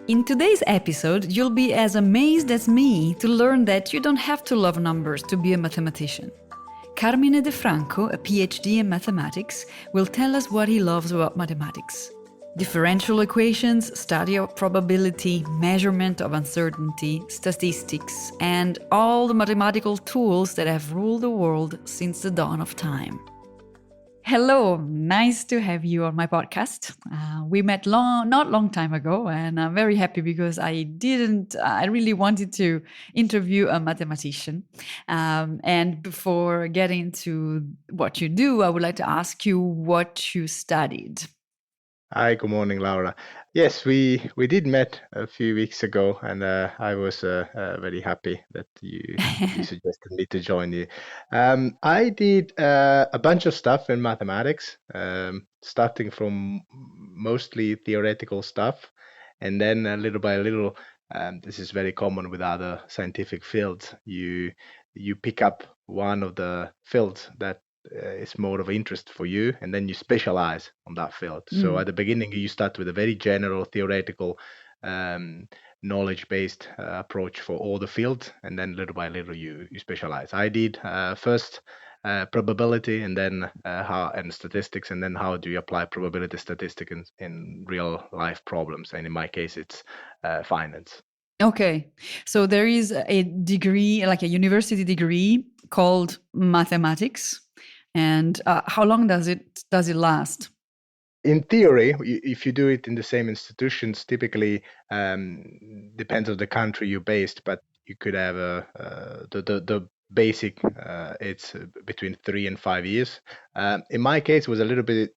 In today's episode, you'll be as amazed as me to learn that you don't have to love numbers to be a mathematician. Carmine de Franco, a PhD in mathematics, will tell us what he loves about mathematics. Differential equations, study of probability, measurement of uncertainty, statistics, and all the mathematical tools that have ruled the world since the dawn of time. Hello, nice to have you on my podcast. We met not long time ago, and I'm very happy because I really wanted to interview a mathematician. And before getting into what you do, I would like to ask you what you studied. Hi, good morning, Laura. Yes, we did met a few weeks ago, and I was very happy that you suggested me to join you. I did a bunch of stuff in mathematics, starting from mostly theoretical stuff, and then little by little, this is very common with other scientific fields. You pick up one of the fields that is more of interest for you, and then you specialize on that field. So at the beginning, you start with a very general theoretical knowledge-based approach for all the fields, and then little by little you specialize. I did first probability, and then and statistics, and then how do you apply probability statistics in real life problems, and in my case it's finance. Okay, so there is a degree, like a university degree called mathematics. And how long does it last? In theory, if you do it in the same institutions, typically depends on the country you're based, but you could have the basic. It's between 3 and 5 years. In my case, it was a little bit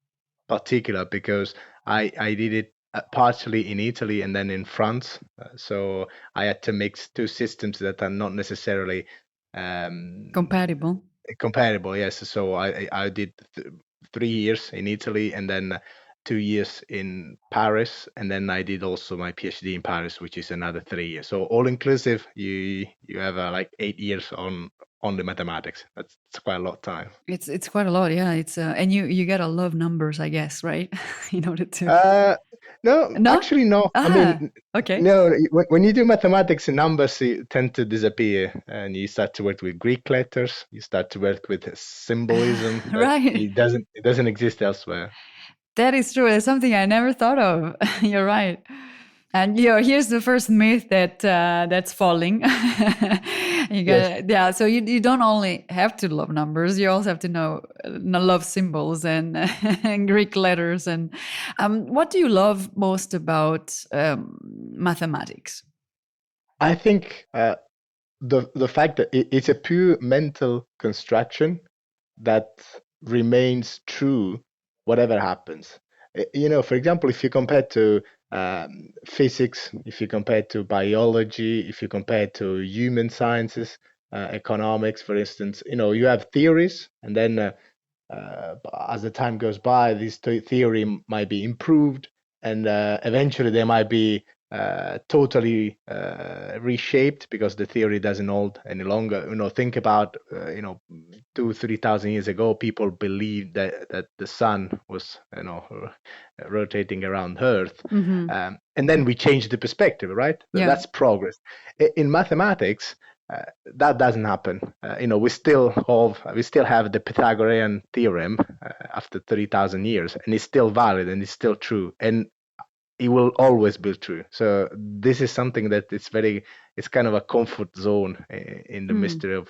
particular because I did it partially in Italy and then in France. So I had to mix two systems that are not necessarily compatible. Comparable, yes. So I did 3 years in Italy, and then 2 years in Paris, and then I did also my PhD in Paris, which is another 3 years. So all inclusive, you have like 8 years on the mathematics. That's quite a lot of time. It's quite a lot, yeah. It's and you gotta love numbers, I guess, right? In order to. No, actually, no. I mean, okay. no. When you do mathematics, numbers tend to disappear, and you start to work with Greek letters. You start to work with symbolism. Right. It doesn't exist elsewhere. That is true. It's something I never thought of. You're right. And here's the first myth that's falling. Yes. So you don't only have to love numbers; you also have to love symbols and, and Greek letters. And what do you love most about mathematics? I think the fact that it's a pure mental construction that remains true whatever happens. For example, if you compare to physics, if you compare to biology, if you compare to human sciences, economics, for instance, you have theories, and then as the time goes by, this theory might be improved, and eventually they might be totally reshaped because the theory doesn't hold any longer. Think about 2,000-3,000 years ago, people believed that the sun was rotating around Earth, and then we changed the perspective, right? Yeah. That's progress. In mathematics, that doesn't happen. We still have the Pythagorean theorem after 3,000 years, and it's still valid and it's still true, and it will always be true. So this is something that it's kind of a comfort zone in the mystery of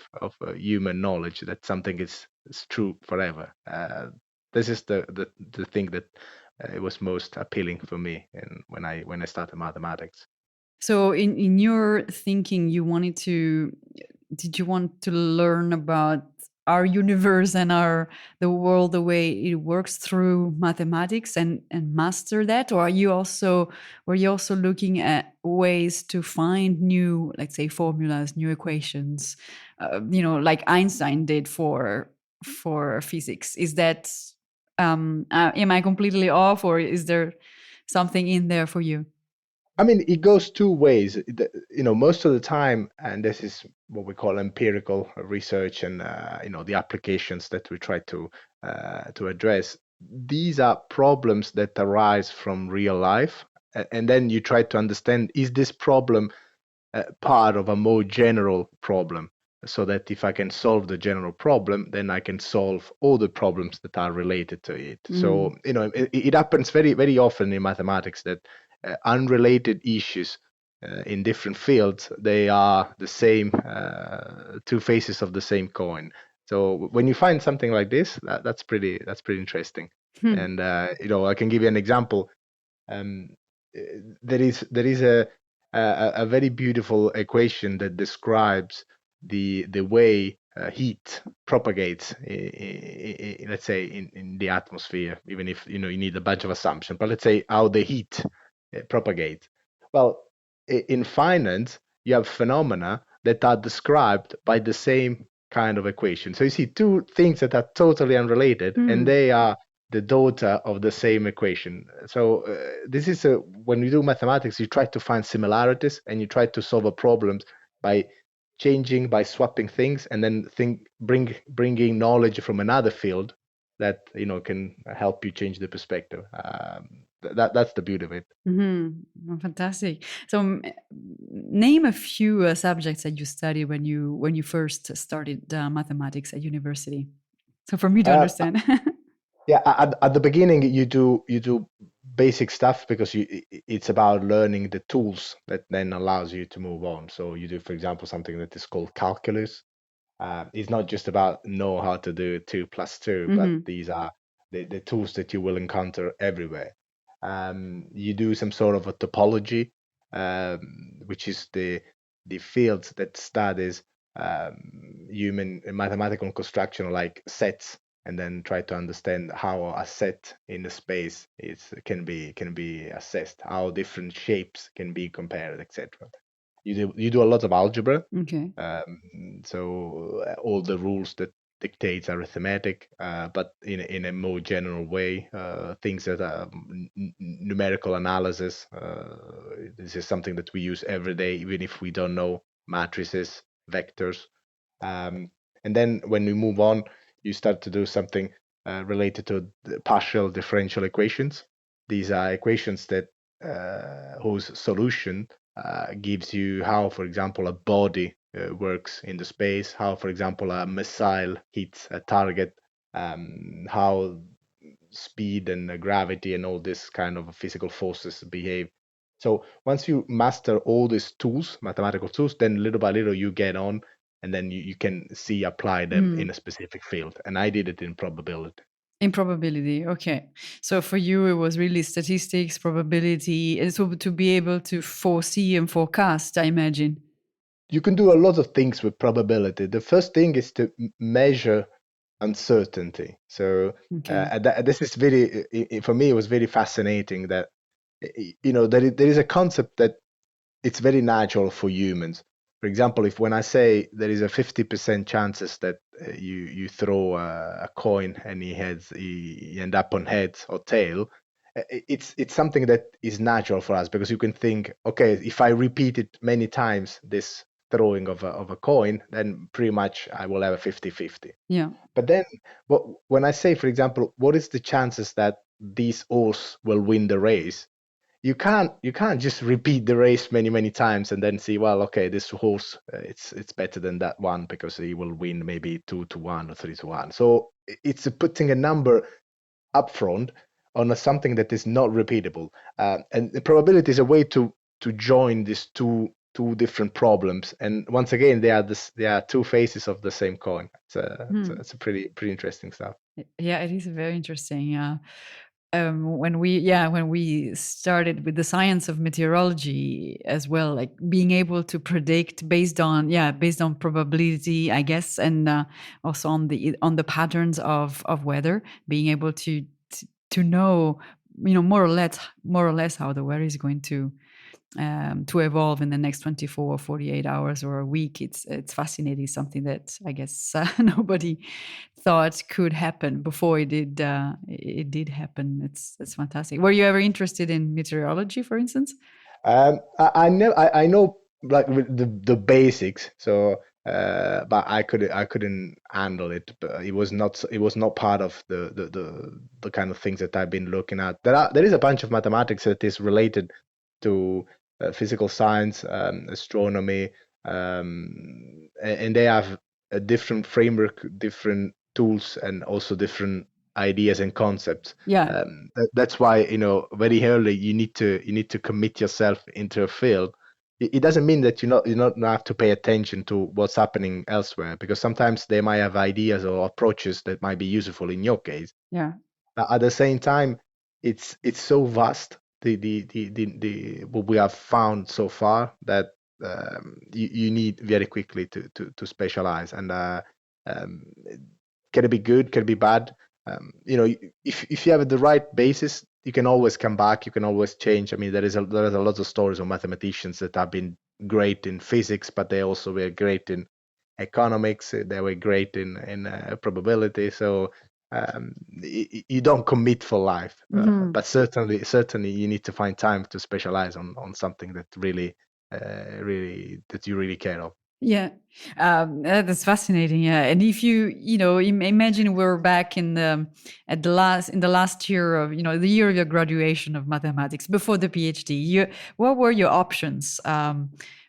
human knowledge, that something is true forever. This is the thing that it was most appealing for me, and when I started mathematics. So in your thinking, did you want to learn about our universe and the world, the way it works through mathematics and master that? Or were you also looking at ways to find new, let's say, formulas, new equations, like Einstein did for physics? Is that, am I completely off, or is there something in there for you? I mean, it goes two ways. Most of the time, and this is what we call empirical research, and the applications that we try to address. These are problems that arise from real life, and then you try to understand, is this problem part of a more general problem, so that if I can solve the general problem, then I can solve all the problems that are related to it. So, it happens very, very often in mathematics that unrelated issues in different fields, they are the same, two faces of the same coin. So when you find something like this, that's pretty interesting. Hmm. And I can give you an example. um, there is a very beautiful equation that describes the way heat propagates, let's say in the atmosphere, even if you need a bunch of assumptions, but let's say how the heat propagates. Well, in finance, you have phenomena that are described by the same kind of equation. So you see two things that are totally unrelated, and Hmm. they are the daughter of the same equation. So this is when you do mathematics, you try to find similarities and you try to solve a problem by changing, by swapping things, and then bringing knowledge from another field that can help you change the perspective. That's the beauty of it. Oh, fantastic. So, name a few subjects that you studied when you first started mathematics at university. So, for me to Uh, understand. Yeah, at the beginning you do basic stuff because it's about learning the tools that then allows you to move on. So you do, for example, something that is called calculus. It's not just about know how to do 2 plus 2, but Hmm. these are the tools that you will encounter everywhere. You do some sort of a topology, which is the field that studies human mathematical construction like sets, and then try to understand how a set in the space can be assessed, how different shapes can be compared, etc. You do a lot of algebra, Okay. so all the rules that dictates arithmetic, but in a more general way, things that are numerical analysis. This is something that we use every day, even if we don't know matrices, vectors. Um, and then when we move on, you start to do something related to the partial differential equations. These are equations that whose solution gives you how, for example, a body works in the space, how, for example, a missile hits a target, how speed and gravity and all this kind of physical forces behave. So once you master all these tools, mathematical tools, then little by little you get on, and then you can see apply them in Mm. a specific field. And I did it in probability. Improbability. Okay. So for you, it was really statistics, probability, and so to be able to foresee and forecast, I imagine. You can do a lot of things with probability. The first thing is to measure uncertainty. So Okay. this is very, for me, it was very fascinating that there is a concept that it's very natural for humans. For example, if when I say there is a 50% chances that you throw a coin and he end up on heads or tail, it's something that is natural for us, because you can think, okay, if I repeat it many times, this throwing of a coin, then pretty much I will have a 50-50. Yeah. But then when I say, for example, what is the chances that this horse will win the race, you can't just repeat the race many times and then see, well, okay, this horse it's better than that one because he will win maybe 2-1 or 3-1. So it's putting a number upfront on something that is not repeatable, and the probability is a way to join these two different problems, and once again they are two faces of the same coin. Hmm. It's a pretty interesting stuff. Yeah, it is very interesting. Yeah. When we started with the science of meteorology as well, like being able to predict based on probability, I guess, and also on the patterns of weather, being able to know, more or less how the weather is going to evolve in the next 24 or 48 hours or a week. It's fascinating, something that I guess nobody thought could happen before it did happen. It's fantastic. Were you ever interested in meteorology, for instance? I know like with the basics. So but I couldn't handle it. But it was not part of the kind of things that I've been looking at. There is a bunch of mathematics that is related to physical science, astronomy, and they have a different framework, different tools, and also different ideas and concepts. Yeah. That's why, very early you need to commit yourself into a field. It doesn't mean that you not have to pay attention to what's happening elsewhere, because sometimes they might have ideas or approaches that might be useful in your case. Yeah. But at the same time, it's so vast, the what we have found so far, that you need very quickly to specialize. And um, can it be good, can it be bad? If you have the right basis, you can always come back, you can always change. I mean, there is a lot of stories of mathematicians that have been great in physics, but they also were great in economics, they were great in probability. So you don't commit for life, Hmm. but certainly you need to find time to specialize on something that really that you really care of. Yeah, that's fascinating. Yeah, and if imagine we're back in the last year of the year of your graduation of mathematics before the PhD. What were your options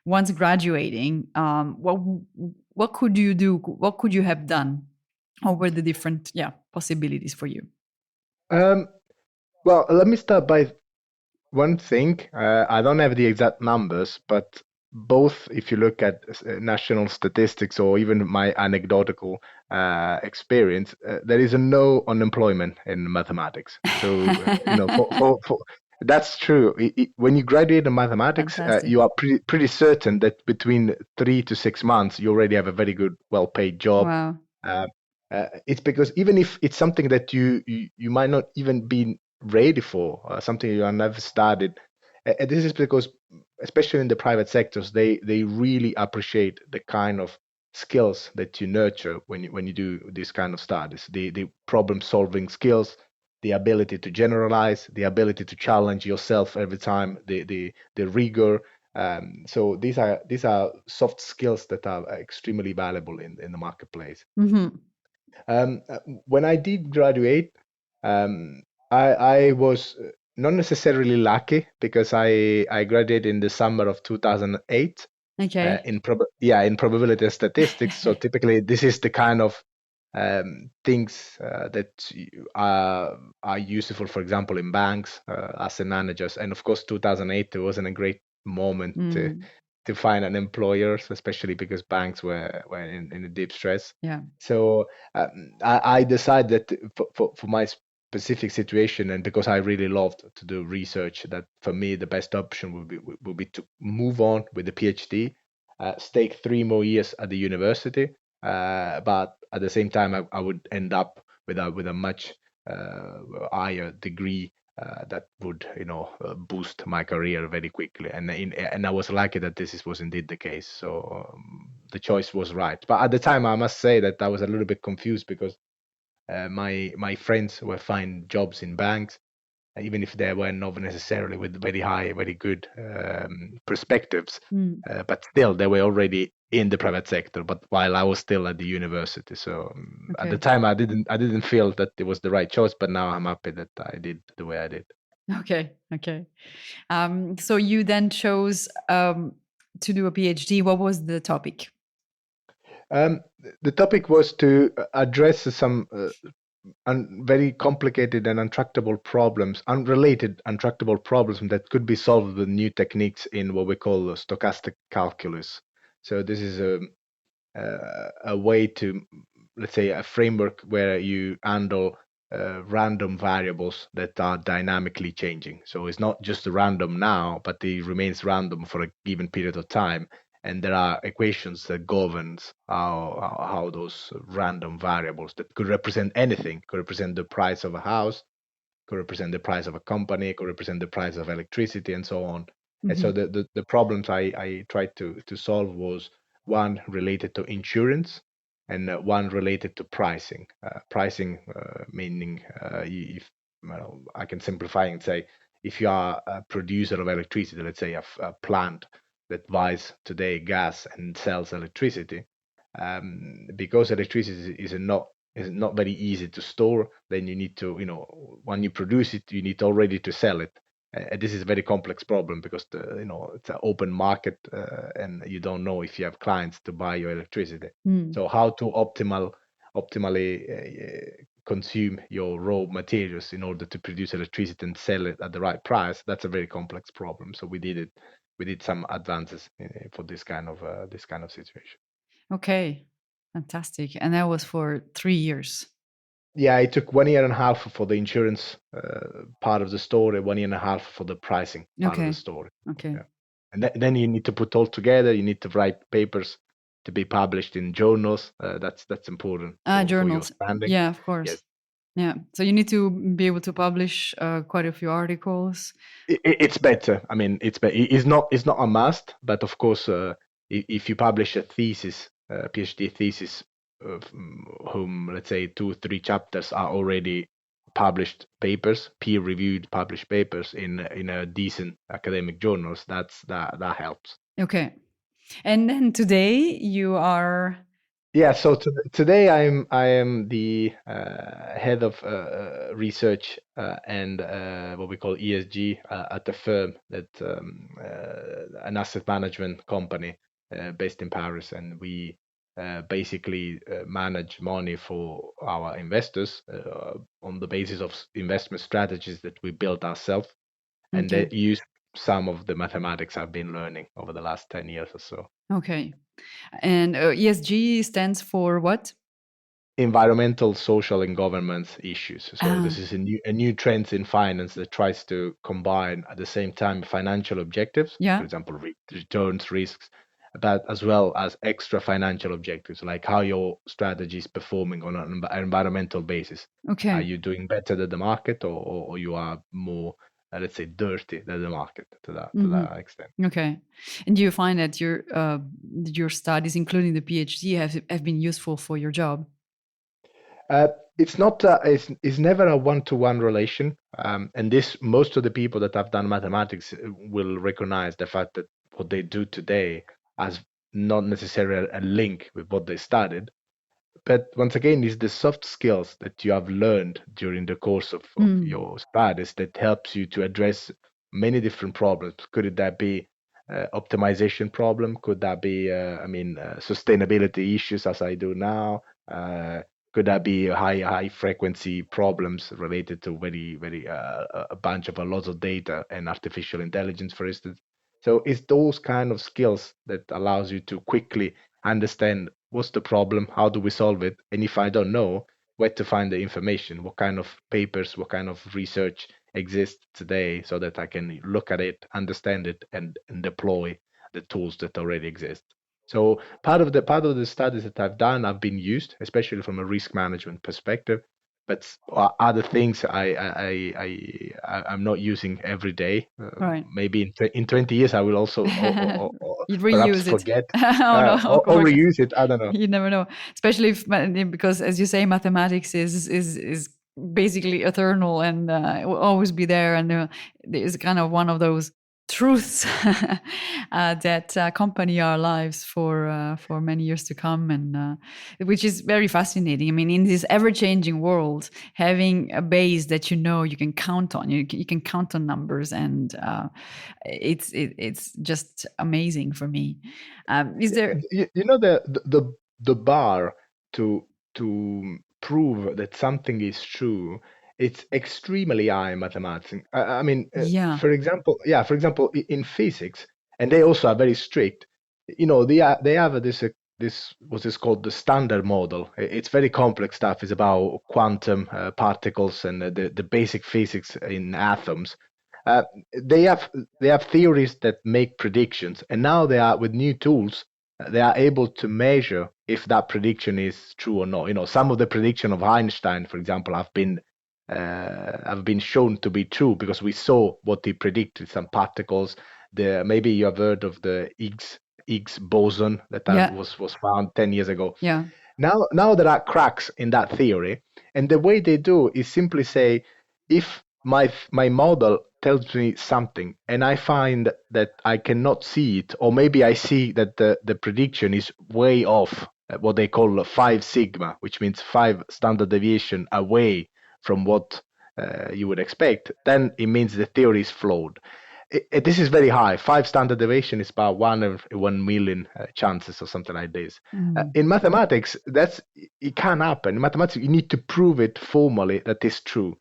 once graduating? What could you do? What could you have done? What were the different possibilities for you? Um, well, let me start by one thing. I don't have the exact numbers, but both, if you look at national statistics or even my anecdotal experience, there is a no unemployment in mathematics. So, that's true. When you graduate in mathematics, Fantastic. you are pretty certain that between 3 to 6 months, you already have a very good, well-paid job. Wow. Uh, it's because even if it's something that you might not even be ready for, something you have never started, and this is because, especially in the private sectors, they really appreciate the kind of skills that you nurture when you do this kind of studies, the problem solving skills, the ability to generalize, the ability to challenge yourself every time, the rigor. So these are soft skills that are extremely valuable in the marketplace. Hmm. Um, uh, when I did graduate, um, I was not necessarily lucky, because I graduated in the summer of 2008 Okay. in probability and statistics. So typically, this is the kind of things are useful, for example, in banks, asset managers, and of course, 2008 it wasn't a great moment Mm, to find an employer, especially because banks were in a deep stress. yeah. So I decided that for my specific situation, and because I really loved to do research, that for me the best option would be to move on with the PhD, stay 3 more years at the university, but at the same time I would end up with a much higher degree that would boost my career very quickly. And I was lucky that was indeed the case. So the choice was right. But at the time, I must say that I was a little bit confused, because my friends were finding jobs in banks, even if they were not necessarily with very high, very good perspectives. Mm, But still, they were already in the private sector. But while I was still at the university, so at the okay. time, I didn't feel that it was the right choice. But now I'm happy that I did the way I did. Okay. Okay. So you then chose to do a PhD. What was the topic? The topic was to address some very complicated and untractable problems, unrelated untractable problems that could be solved with new techniques in what we call stochastic calculus. So this is a way to, let's say, a framework where you handle random variables that are dynamically changing. So it's not just random now, but it remains random for a given period of time. And there are equations that governs how those random variables that could represent anything, could represent the price of a house, could represent the price of a company, could represent the price of electricity, and so on. And so Hmm. the problems I tried to solve was one related to insurance, and one related to pricing. Pricing meaning, if well, I can simplify and say, if you are a producer of electricity, let's say a plant that buys today gas and sells electricity, because electricity is not very easy to store. Then you need to, when you produce it, you need already to sell it. This is a very complex problem because it's an open market, and you don't know if you have clients to buy your electricity. Mm. So how to optimally consume your raw materials in order to produce electricity and sell it at the right price, that's a very complex problem. So we did some advances for this kind of situation. Okay, fantastic. And that was for 3 years. Yeah, it took 1 year and a half for the insurance part of the story, 1 year and a half for the pricing part of the Okay, story. okay. Yeah. And then you need to put all together. You need to write papers to be published in journals. That's important for your Journals. standing. Yeah, of course. Yes. Yeah. So you need to be able to publish quite a few articles. It's better. I mean, it's not a must, but of course, if you publish a thesis, a PhD thesis, whom let's say 2 3 chapters are already published papers, peer-reviewed published papers in a decent academic journals, that helps. Okay. And then today you are. Yeah, so today I am the head of research and what we call ESG at a firm that an asset management company based in Paris, and we basically manage money for our investors on the basis of investment strategies that we built ourselves, and Okay. they use some of the mathematics I've been learning over the last 10 years or so. Okay. And ESG stands for what? Environmental, social, and governance issues. So Ah, this is a new trend in finance that tries to combine at the same time financial objectives, for yeah. example, returns, risks, but as well as extra financial objectives, like how your strategy is performing on an environmental basis. Are Okay. you doing better than the market, or you are more, let's say, dirty than the market to Hmm. that extent? Okay. And do you find that your studies, including the PhD, have been useful for your job? Uh, it's not. It's never a one-to-one relation, and this most of the people that have done mathematics will recognize the fact that what they do today has not necessarily a link with what they studied. But once again, it's the soft skills that you have learned during the course of Mm. your studies that helps you to address many different problems. Could that be optimization problem? Could that be, sustainability issues as I do now? Uh, could that be high frequency problems related to very a bunch of a lot of data and artificial intelligence, for instance? So it's those kind of skills that allows you to quickly understand what's the problem, how do we solve it, and if I don't know where to find the information, what kind of papers, what kind of research exists today, so that I can look at it, understand it, and deploy the tools that already exist. So part of the studies that I've done have been used, especially from a risk management perspective. But other things I'm not using every day. Right. Maybe in 20 years I will also or You perhaps reuse it. forget Oh no, of or course. reuse it. I don't know. You never know, especially if because, as you say, mathematics is basically eternal and it will always be there, and it's kind of one of those truths that accompany our lives for many years to come, and which is very fascinating. I mean, in this ever-changing world, having a base that you can count on, you can count on numbers, and it's just amazing for me. Is there? You know the bar to prove that something is true, it's extremely high in mathematics. I mean, Yeah, for example, in physics, and they also are very strict. They have this what is called the standard model. It's very complex stuff. It's about quantum particles and the basic physics in atoms. Uh, they have theories that make predictions, and now they are with new tools. They are able to measure if that prediction is true or not. Some of the prediction of Einstein, for example, have been shown to be true because we saw what he predicted. Some particles. Maybe you have heard of the Higgs boson that yeah, was found 10 years ago. yeah. Now there are cracks in that theory, and the way they do is simply say, if my model tells me something, and I find that I cannot see it, or maybe I see that the prediction is way off, what they call 5 sigma, which means 5 standard deviation away from what you would expect, then it means the theory is flawed. This is very high. 5 standard deviation is about 1 in 1 million chances or something like this. Mm. In mathematics, it can happen. In mathematics, you need to prove it formally that is true.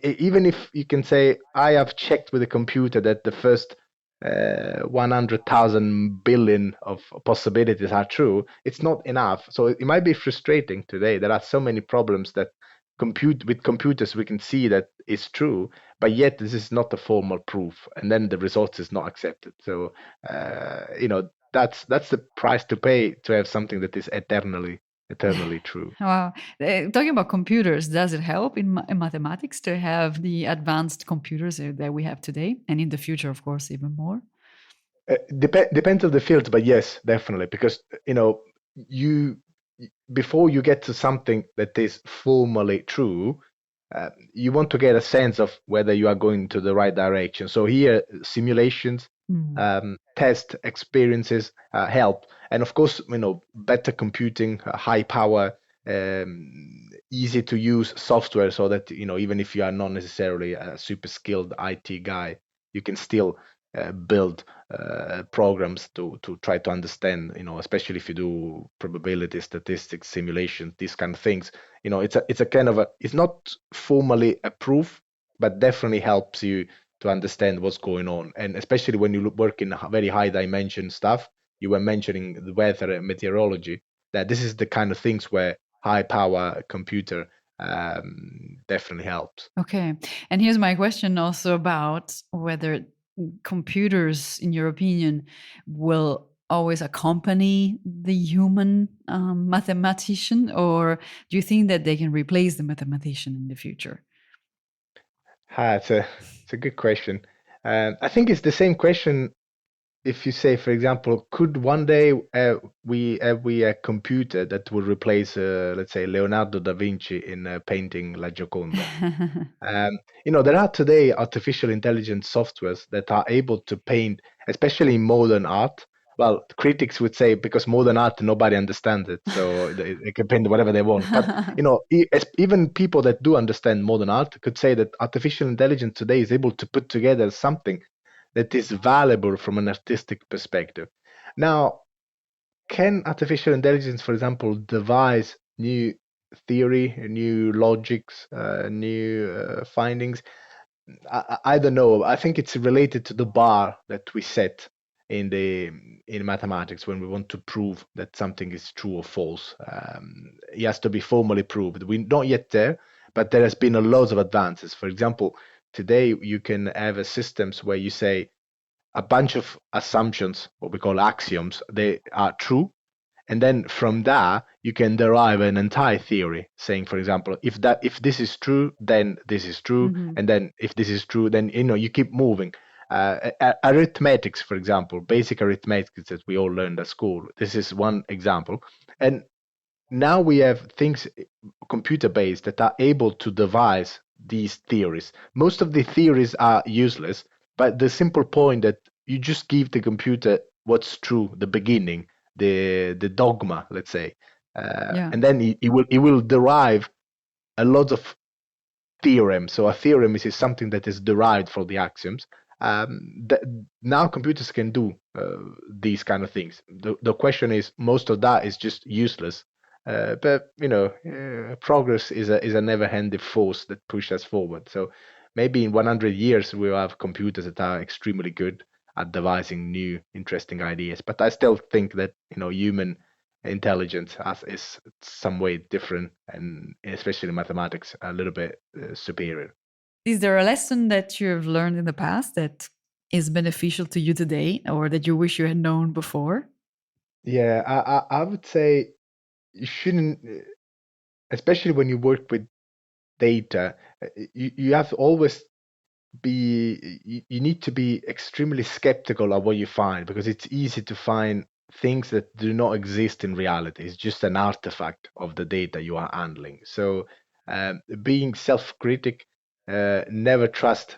Even if you can say, I have checked with the computer that the first 100,000 billion of possibilities are true, it's not enough. So it might be frustrating today. There are so many problems that with computers we can see that is true, but yet this is not a formal proof, and then the result is not accepted. So that's the price to pay to have something that is eternally true. Wow. Talking about computers, does it help in mathematics to have the advanced computers that we have today, and in the future, of course, even more? Depends on the field, but yes, definitely, because you before you get to something that is formally true, you want to get a sense of whether you are going to the right direction. So here, simulations, Mm. test experiences help, and of course, better computing, high power, easy to use software, so that even if you are not necessarily a super skilled IT guy, you can still build programs to try to understand, especially if you do probability, statistics, simulations, these kind of things. It's a kind of it's not formally a proof, but definitely helps you to understand what's going on. And especially when you work in very high dimension stuff, you were mentioning the weather and meteorology, that this is the kind of things where high power computer definitely helps. Okay. And here's my question also about whether computers, in your opinion, will always accompany the human mathematician, or do you think that they can replace the mathematician in the future? It's a good question. I think it's the same question. If you say, for example, could one day we a computer that will replace, let's say, Leonardo da Vinci in painting La Gioconda? There are today artificial intelligence softwares that are able to paint, especially in modern art. Well, critics would say because modern art nobody understands it, so they can paint whatever they want. But even people that do understand modern art could say that artificial intelligence today is able to put together something that is valuable from an artistic perspective. Now, can artificial intelligence, for example, devise new theory, new logics, new findings? I don't know. I think it's related to the bar that we set in mathematics when we want to prove that something is true or false. It has to be formally proved. We're not yet there, but there has been a lot of advances. For example, today you can have systems where you say a bunch of assumptions, what we call axioms, they are true, and then from that you can derive an entire theory, saying, for example, if this is true, then this is true, Mhm. and then if this is true, then you keep moving. Arithmetics, for example, basic arithmetics that we all learned at school, this is one example. And now we have things computer based that are able to devise these theories. Most of the theories are useless, but the simple point that you just give the computer what's true, the beginning, the dogma, let's say, Yeah. and then it will derive a lot of theorem. So a theorem is something that is derived from the axioms. Th- Now computers can do these kind of things. The question is, most of that is just useless. But progress is a never-ending force that pushes us forward. So maybe in 100 years we'll have computers that are extremely good at devising new, interesting ideas. But I still think that human intelligence is some way different, and especially in mathematics a little bit superior. Is there a lesson that you've learned in the past that is beneficial to you today, or that you wish you had known before? Yeah, I would say you shouldn't, especially when you work with data, you have to always you need to be extremely skeptical of what you find, because it's easy to find things that do not exist in reality. It's just an artifact of the data you are handling. So being self-critic, never trust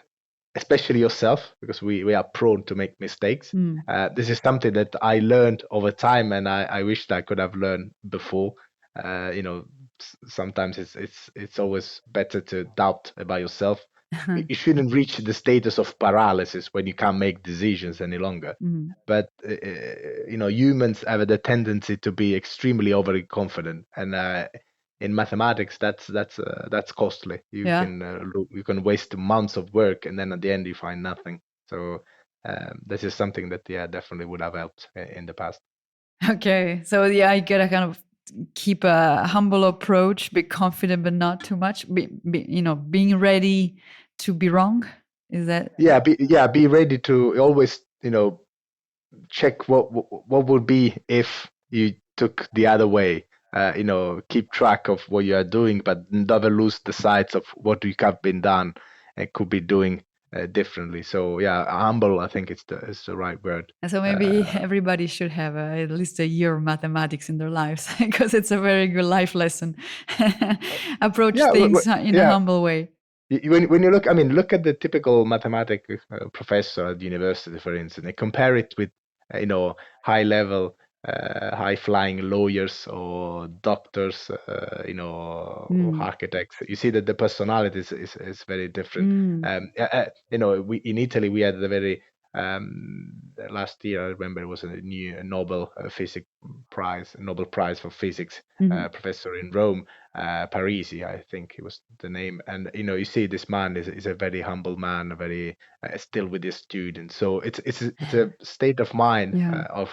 especially yourself, because we are prone to make mistakes. Mm. This is something that I learned over time, and I wished I could have learned before. You know, sometimes it's always better to doubt about yourself. You shouldn't reach the status of paralysis when you can't make decisions any longer. Mm. But you know, humans have the tendency to be extremely overly confident, and in mathematics, that's costly. You Yeah. can you can waste months of work, and then at the end you find nothing. So this is something that yeah definitely would have helped in the past. Okay. So yeah, you gotta kind of keep a humble approach, be confident but not too much. Being ready to be wrong. Is that? Yeah, be ready to always check what would be if you took the other way. Keep track of what you are doing, but never lose the sight of what you have been done and could be doing differently. So yeah, humble, I think it's the right word. And so maybe Uh, everybody should have at least a year of mathematics in their lives because it's a very good life lesson. Approach yeah, things in a yeah. humble way. When you look, I mean, look at the typical mathematics professor at university, for instance, and compare it with, high level, high flying lawyers or doctors, Mm. architects. You see that the personality is very different. Mm. We in Italy we had the very last year I remember it was a new Nobel physics prize, Nobel Prize for physics Mhm. professor in Rome, Parisi, I think it was the name. And you see this man is a very humble man, a very still with his students. So it's a state of mind Yeah. of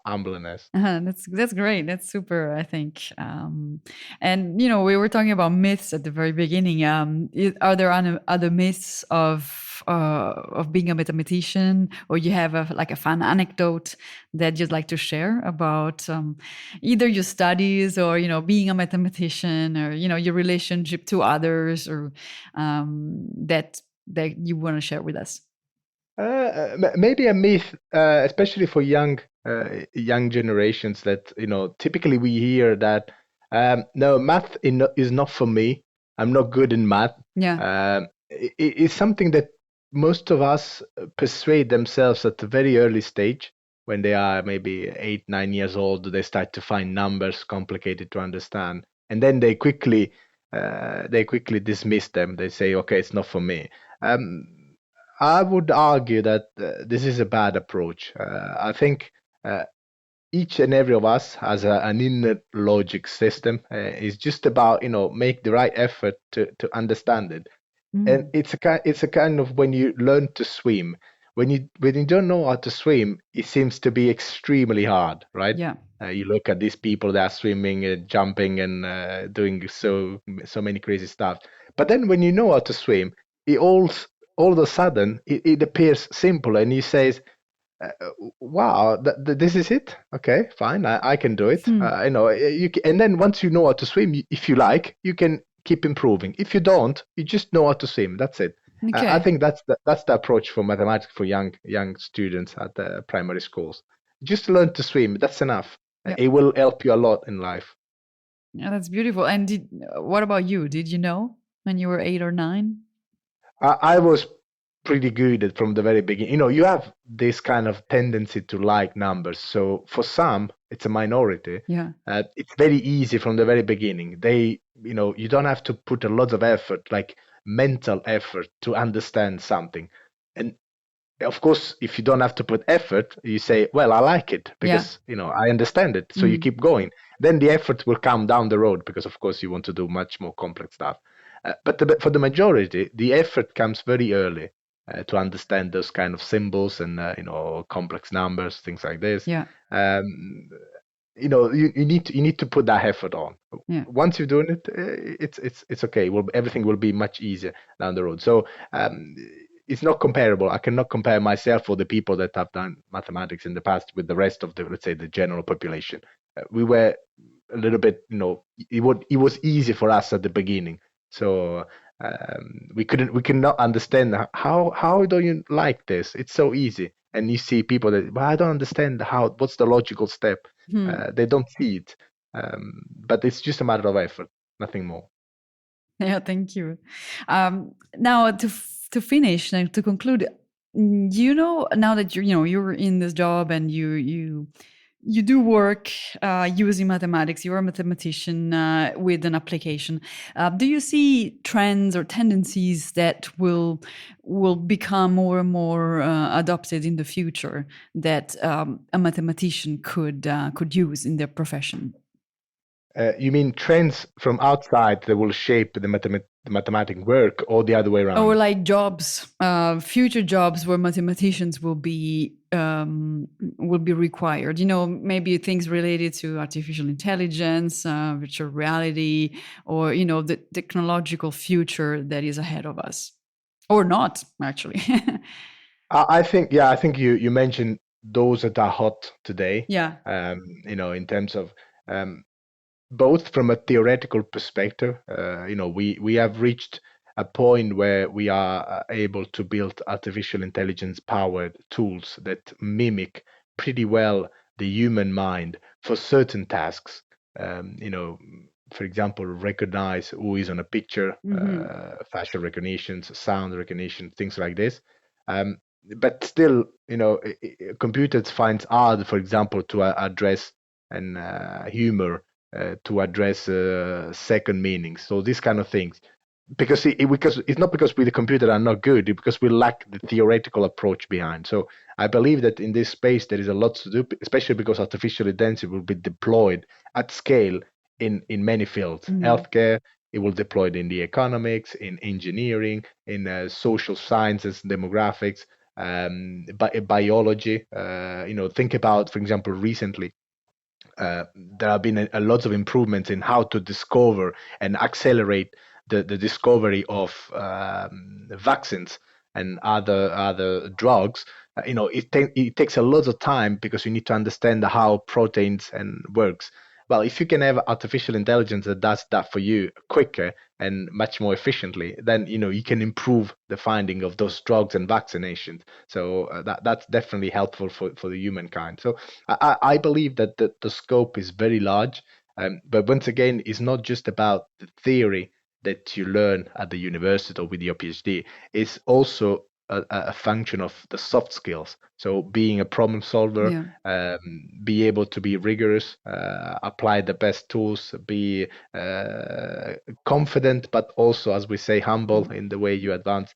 humbleness. That's great. That's super. I think. And we were talking about myths at the very beginning. Are there other myths of being a mathematician, or you have like a fun anecdote that you'd like to share about either your studies or being a mathematician, or your relationship to others, or that you want to share with us? Maybe a myth, especially for young generations, that typically we hear that no, math is not for me. I'm not good in math. Yeah. It's something that most of us persuade themselves at a very early stage when they are maybe 8, 9 years old. They start to find numbers complicated to understand, and then they quickly dismiss them. They say, "Okay, it's not for me." Um, I would argue that this is a bad approach. I think uh, each and every of us has an inner logic system. It's just about make the right effort to understand it. And Mm. it's a kind of when you learn to swim. When you don't know how to swim, it seems to be extremely hard, right? Yeah. You look at these people that are swimming, jumping, and doing so many crazy stuff. But then when you know how to swim, it all of a sudden it appears simple, and you say, wow, this is it. Okay, fine, I can do it. Hmm. And then once you know how to swim, if you like, you can keep improving. If you don't, you just know how to swim. That's it. I Okay. think that's the approach for mathematics for young students at the primary schools. Just learn to swim. That's enough. Yeah. It will help you a lot in life. Yeah, that's beautiful. And what about you? Did you know when you were 8 or 9? I was pretty good at from the very beginning. You have this kind of tendency to like numbers. So for some, it's a minority. Yeah. It's very easy from the very beginning. You don't have to put a lot of effort, like mental effort, to understand something. And of course, if you don't have to put effort, you say, well, I like it Yeah. because, I understand it. So you Mm. keep going. Then the effort will come down the road because, of course, you want to do much more complex stuff. But for the majority, the effort comes very early to understand those kind of symbols and, complex numbers, things like this. Yeah. Um, you need to put that effort on. Yeah. Once you're doing it, it's okay. Everything will be much easier down the road. So it's not comparable. I cannot compare myself or the people that have done mathematics in the past with the rest of the, let's say, the general population. We were a little bit, it was easy for us at the beginning. So we cannot understand how do you like this? It's so easy. And you see people that, but I don't understand what's the logical step. Hmm. They don't see it. But it's just a matter of effort, nothing more. Yeah. Thank you. Now To finish and to conclude, now that you're in this job and you do work using mathematics, you're a mathematician with an application. Do you see trends or tendencies that will become more and more adopted in the future that a mathematician could use in their profession? You mean trends from outside that will shape the mathematic work, or the other way Or around? like jobs, future jobs where mathematicians will be required. Maybe things related to artificial intelligence, virtual reality, or the technological future that is ahead of us, or not actually. I think you mentioned those that are hot today. Yeah. In terms of um, both from a theoretical perspective, we have reached a point where we are able to build artificial intelligence powered tools that mimic pretty well the human mind for certain tasks. Um, you know, for example, recognize who is on a picture, Hmm. facial recognition, sound recognition, things like this. Um, but still, computers find hard, for example, to address and humor, to address second meanings. So these kind of things, because it's not because we the computer are not good, it's because we lack the theoretical approach behind. So I believe that in this space there is a lot to do, especially because artificial intelligence will be deployed at scale in many fields. Hmm. Healthcare, it will deployed in the economics, in engineering, in social sciences, demographics, biology. Think about, for example, recently there have been a lot of improvements in how to discover and accelerate the discovery of vaccines and other drugs. It takes a lot of time because you need to understand how proteins and works. Well, if you can have artificial intelligence that does that for you quicker and much more efficiently, then you can improve the finding of those drugs and vaccinations. So that's definitely helpful for the humankind. So I believe that the scope is very large, but once again, it's not just about the theory that you learn at the university or with your PhD. It's also a function of the soft skills. So being a problem solver, Yeah. be able to be rigorous, apply the best tools, be confident, but also, as we say, humble in the way you advance.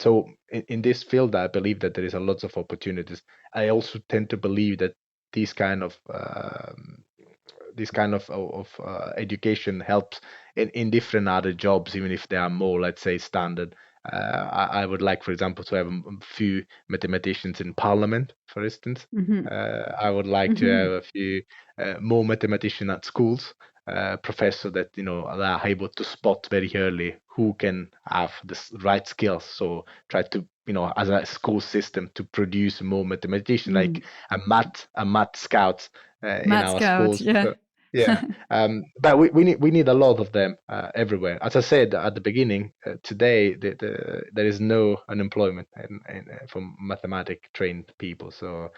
So in this field, I believe that there is a lot of opportunities. I also tend to believe that these kind of education helps in different other jobs, even if they are more, let's say, standard. I would like, for example, to have a few mathematicians in parliament, for instance. Hmm. I would like to Hmm. have a few more mathematicians at schools, professor that are able to spot very early who can have the right skills. So try to as a school system to produce more mathematicians, like a math scouts in Math our Scout, schools. yeah. So, yeah, but we need a lot of them everywhere. As I said at the beginning, today there is no unemployment for mathematic trained people. So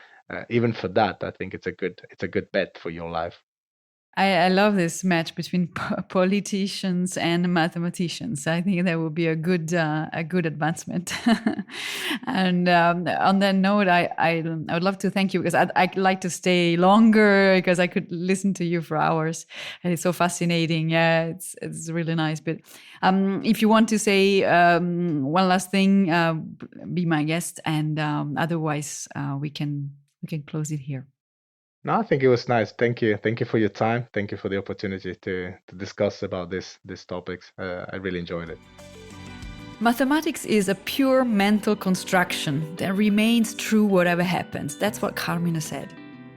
even for that, I think it's a good bet for your life. I love this match between politicians and mathematicians. I think that would be a good advancement. And on that note, I would love to thank you because I'd like to stay longer because I could listen to you for hours, and it's so fascinating. Yeah, it's really nice. But if you want to say one last thing, be my guest, and otherwise we can close it here. No, I think it was nice. Thank you for your time. Thank you for the opportunity to discuss about these topics. I really enjoyed it. Mathematics is a pure mental construction that remains true whatever happens. That's what Carmine said.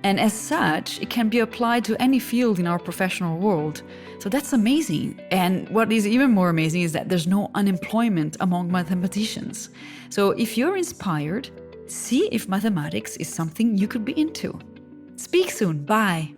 And as such, it can be applied to any field in our professional world. So that's amazing. And what is even more amazing is that there's no unemployment among mathematicians. So if you're inspired, see if mathematics is something you could be into. Speak soon. Bye.